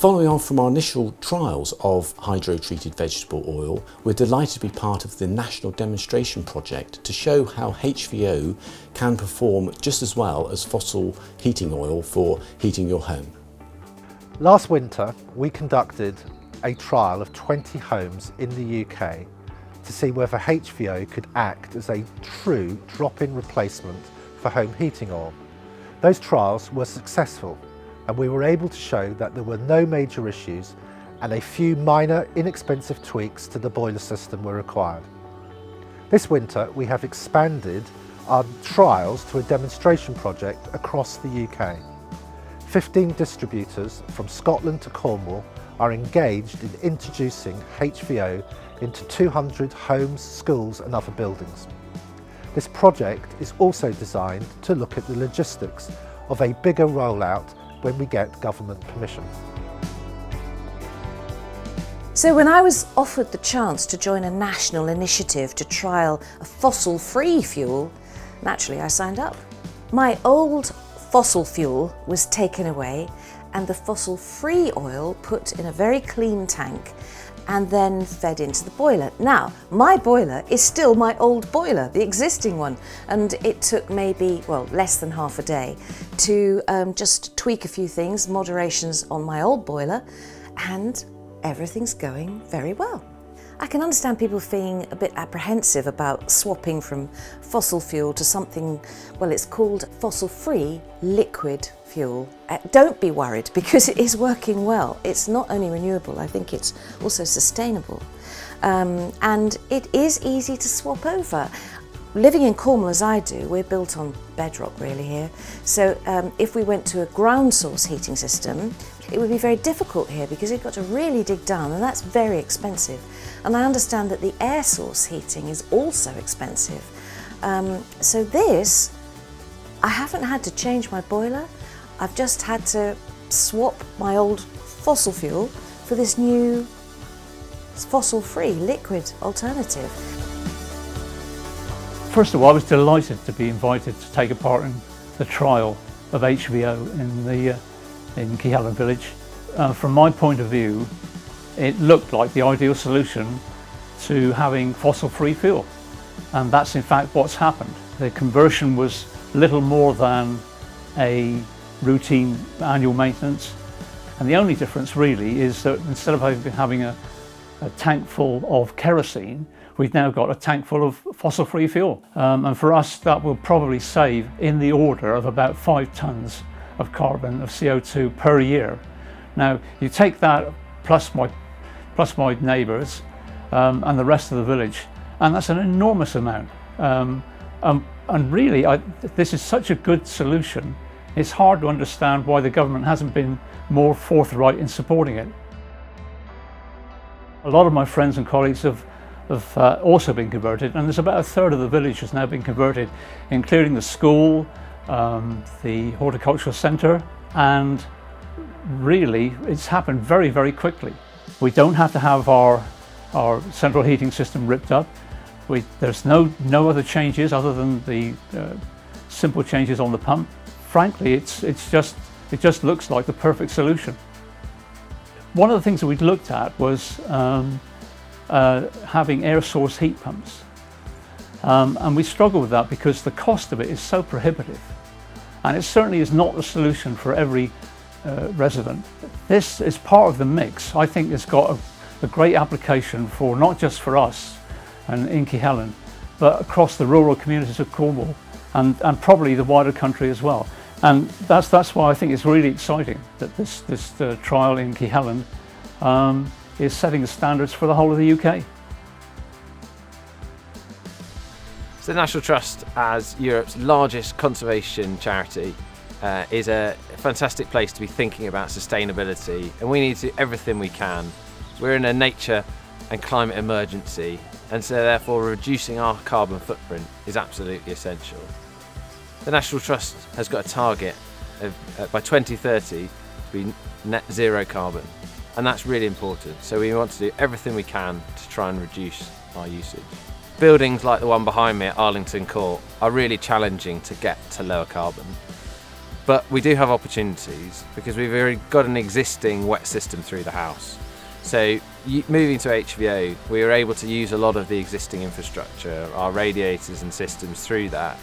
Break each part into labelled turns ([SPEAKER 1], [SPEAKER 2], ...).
[SPEAKER 1] Following on from our initial trials of hydro-treated vegetable oil, we're delighted to be part of the national demonstration project to show how HVO can perform just as well as fossil heating oil for heating your home.
[SPEAKER 2] Last winter, we conducted a trial of 20 homes in the UK to see whether HVO could act as a true drop-in replacement for home heating oil. Those trials were successful, and we were able to show that there were no major issues and a few minor, inexpensive tweaks to the boiler system were required. This winter, we have expanded our trials to a demonstration project across the UK. 15 distributors from Scotland to Cornwall are engaged in introducing HVO into 200 homes, schools and other buildings. This project is also designed to look at the logistics of a bigger rollout when we get government permission.
[SPEAKER 3] So when I was offered the chance to join a national initiative to trial a fossil-free fuel, naturally I signed up. My old fossil fuel was taken away and the fossil-free oil put in a very clean tank and then fed into the boiler. Now, my boiler is still my old boiler, the existing one, and it took maybe, well, less than half a day to just tweak a few things, moderations on my old boiler, and everything's going very well. I can understand people feeling a bit apprehensive about swapping from fossil fuel to something, well, it's called fossil-free liquid fuel. Don't be worried, because it is working well. It's not only renewable, I think it's also sustainable. And it is easy to swap over. Living in Cornwall as I do, we're built on bedrock really here. So if we went to a ground source heating system, it would be very difficult here because you've got to really dig down, and that's very expensive. And I understand that the air source heating is also expensive. So this, I haven't had to change my boiler. I've just had to swap my old fossil fuel for this new fossil-free liquid alternative.
[SPEAKER 4] First of all, I was delighted to be invited to take a part in the trial of HVO in Kehelen Village. From my point of view, it looked like the ideal solution to having fossil-free fuel, and that's in fact what's happened. The conversion was little more than a routine annual maintenance, and the only difference really is that instead of having a tank full of kerosene, we've now got a tank full of fossil-free fuel, and for us that will probably save in the order of about 5 tons of carbon, of CO2 per year. Now you take that plus my neighbours and the rest of the village, and that's an enormous amount. And really, this is such a good solution. It's hard to understand why the government hasn't been more forthright in supporting it. A lot of my friends and colleagues have also been converted, and there's about 1/3 of the village has now been converted, including the school, the horticultural centre, and really it's happened very, very quickly. We don't have to have our central heating system ripped up. There's no other changes other than the simple changes on the pump. Frankly, it just looks like the perfect solution. One of the things that we looked at was having air source heat pumps. And we struggle with that because the cost of it is so prohibitive. And it certainly is not the solution for every resident. This is part of the mix. I think it's got a great application for not just for us and in Kehelen, but across the rural communities of Cornwall and probably the wider country as well. And that's why I think it's really exciting that this trial in Kehelen is setting the standards for the whole of the UK.
[SPEAKER 5] So the National Trust, as Europe's largest conservation charity, is a fantastic place to be thinking about sustainability, and we need to do everything we can. We're in a nature and climate emergency, and so therefore reducing our carbon footprint is absolutely essential. The National Trust has got a target of by 2030 to be net zero carbon, and that's really important. So we want to do everything we can to try and reduce our usage. Buildings like the one behind me at Arlington Court are really challenging to get to lower carbon. But we do have opportunities because we've already got an existing wet system through the house. So moving to HVO, we were able to use a lot of the existing infrastructure, our radiators and systems through that.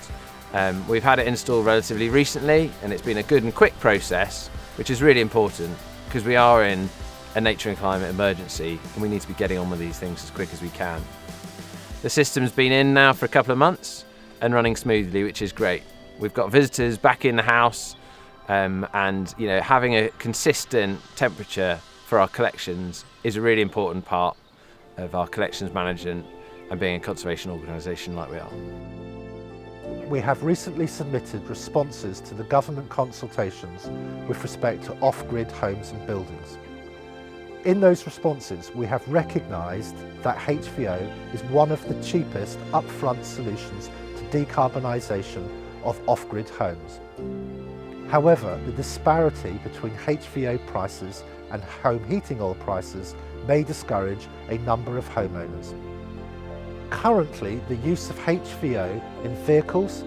[SPEAKER 5] We've had it installed relatively recently, and it's been a good and quick process, which is really important because we are in a nature and climate emergency and we need to be getting on with these things as quick as we can. The system's been in now for a couple of months and running smoothly, which is great. We've got visitors back in the house, and having a consistent temperature for our collections is a really important part of our collections management and being a conservation organisation like we are.
[SPEAKER 2] We have recently submitted responses to the government consultations with respect to off-grid homes and buildings. In those responses, we have recognised that HVO is one of the cheapest upfront solutions to decarbonisation of off-grid homes. However, the disparity between HVO prices and home heating oil prices may discourage a number of homeowners. Currently, the use of HVO in vehicles,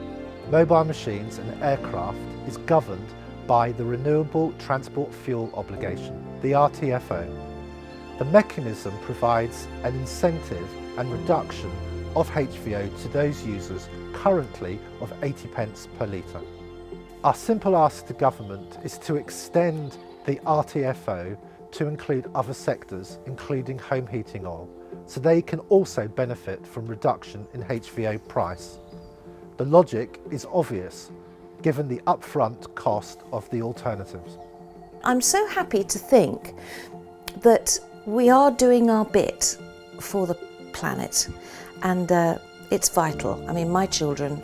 [SPEAKER 2] mobile machines and aircraft is governed by the Renewable Transport Fuel Obligation, the RTFO. The mechanism provides an incentive and reduction of HVO to those users currently of 80 pence per litre. Our simple ask to government is to extend the RTFO to include other sectors, including home heating oil, so they can also benefit from reduction in HVO price. The logic is obvious, given the upfront cost of the alternatives.
[SPEAKER 3] I'm so happy to think that we are doing our bit for the planet, and it's vital. I mean, my children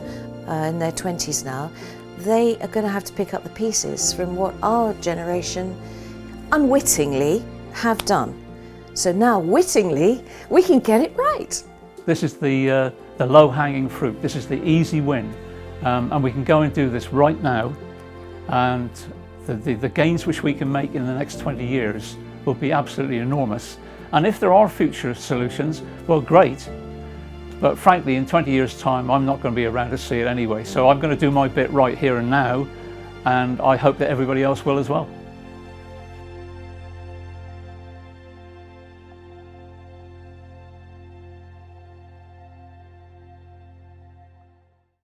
[SPEAKER 3] in their 20s now, they are going to have to pick up the pieces from what our generation unwittingly have done. So now, wittingly, we can get it right.
[SPEAKER 4] This is the low-hanging fruit. This is the easy win. And we can go and do this right now. And the gains which we can make in the next 20 years will be absolutely enormous. And if there are future solutions, well, great. But frankly, in 20 years' time, I'm not going to be around to see it anyway. So I'm going to do my bit right here and now. And I hope that everybody else will as well.